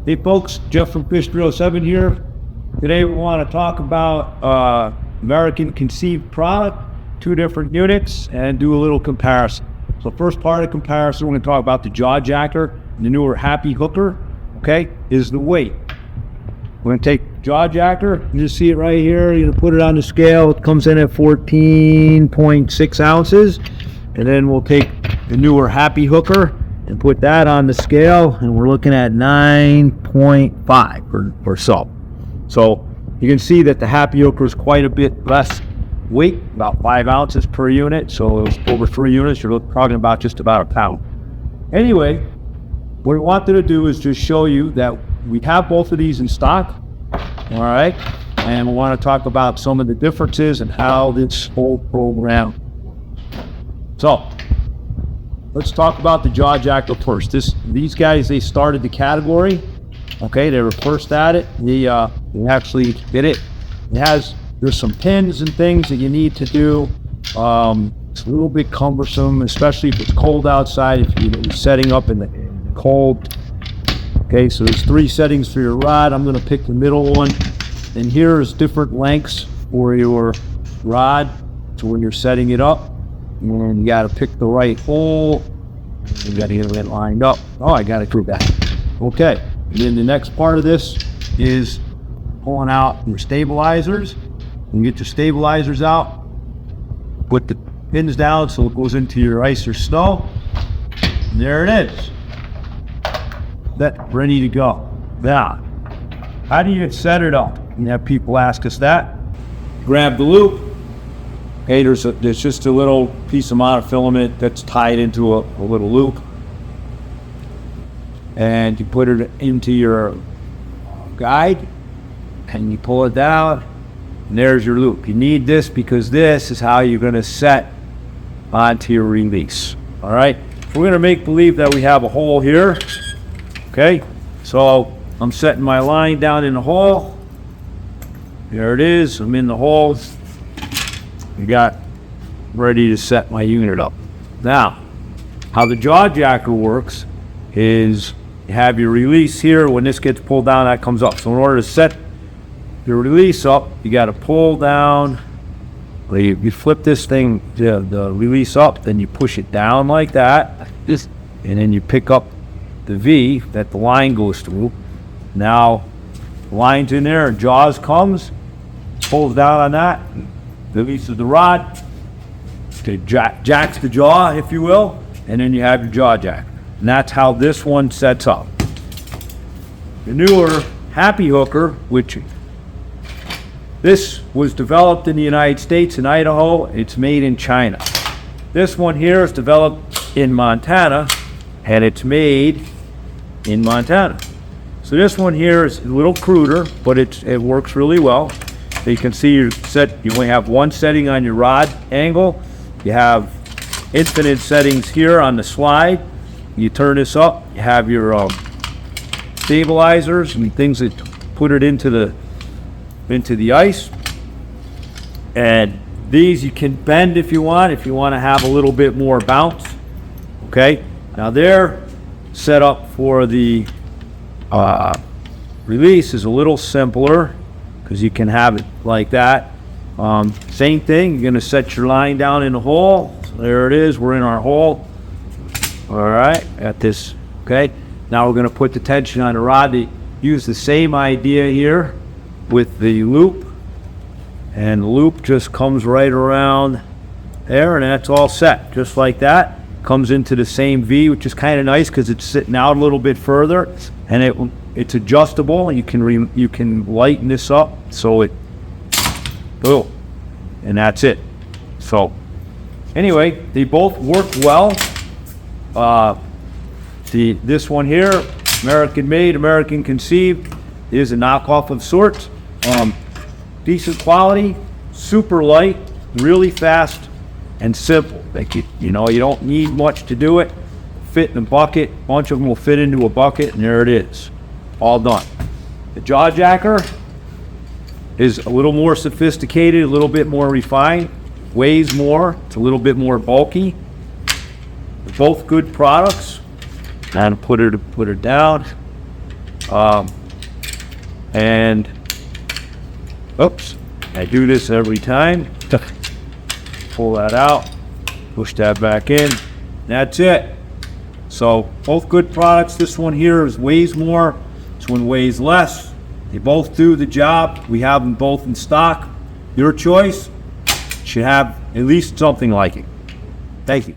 Hey folks, Jeff from Fish 307 here. Today we want to talk about American conceived product, 2 different units, and do a little comparison. So first part of the comparison, we're going to talk about the JawJacker, the newer Happy Hooker, okay, is the weight. We're going to take JawJacker, you just see it right here, you're going to put it on the scale, it comes in at 14.6 ounces, and then we'll take the newer Happy Hooker and put that on the scale, and we're looking at 9.5 or so. So you can see that the Happy Hooker is quite a bit less weight, about 5 ounces per unit. So it was over 3 units, you're talking about just about a pound. Anyway, what we wanted to do is just show you that we have both of these in stock, all right? And we want to talk about some of the differences and how this whole program. So let's talk about the JawJacker first. These guys, they started the category. Okay, they were first at it. They actually did it. There's some pins and things that you need to do. It's a little bit cumbersome, especially if it's cold outside, if you're setting up in the cold. Okay, so there's 3 settings for your rod. I'm gonna pick the middle one. And here's different lengths for your rod. So when you're setting it up, and you gotta pick the right hole. You gotta get it lined up. Oh, I got it through that. Okay, and then the next part of this is pulling out your stabilizers. You get your stabilizers out, put the pins down so it goes into your ice or snow. And there it is. That's ready to go. Now, how do you set it up? And have people ask us that. Grab the loop. Okay, there's just a little piece of monofilament that's tied into a little loop. And you put it into your guide and you pull it down and there's your loop. You need this because this is how you're gonna set onto your release. All right, we're gonna make believe that we have a hole here. Okay, so I'm setting my line down in the hole. There it is, I'm in the hole. I got ready to set my unit up. Now, how the JawJacker works is you have your release here. When this gets pulled down, that comes up. So in order to set your release up, you got to pull down. You flip this thing, the release up, then you push it down like that, and then you pick up the V that the line goes through. Now, the line's in there, and jaws comes, pulls down on that, releases the rod, jacks the jaw, if you will, and then you have your JawJacker. And that's how this one sets up. The newer Happy Hooker, which this was developed in the United States in Idaho, it's made in China. This one here is developed in Montana, and it's made in Montana. So this one here is a little cruder, but it works really well. So you can see you only have one setting on your rod angle. You have infinite settings here on the slide. You turn this up, you have your stabilizers and things that put it into the ice. And these you can bend if you want to have a little bit more bounce. Okay, now they're set up for the release is a little simpler, because you can have it like that. Same thing, you're gonna set your line down in the hole. So there it is, we're in our hole. All right, got this, okay. Now we're gonna put the tension on the rod. To use the same idea here with the loop. And the loop just comes right around there, and that's all set, just like that. Comes into the same V, which is kind of nice because it's sitting out a little bit further, and it's adjustable. You can lighten this up so it, boom, and that's it. So anyway, they both work well. This one here, American made, American conceived, is a knockoff of sorts. Decent quality, super light, really fast, and simple. Like you don't need much to do it. Fit in a bucket. A bunch of them will fit into a bucket, and there it is, all done. The JawJacker is a little more sophisticated, a little bit more refined, weighs more, it's a little bit more bulky. They're both good products. And put her down. And oops, I do this every time. Pull that out, push that back in. That's it. So both good products. This one here weighs more. This one weighs less. They both do the job. We have them both in stock. Your choice. Should have at least something like it. Thank you.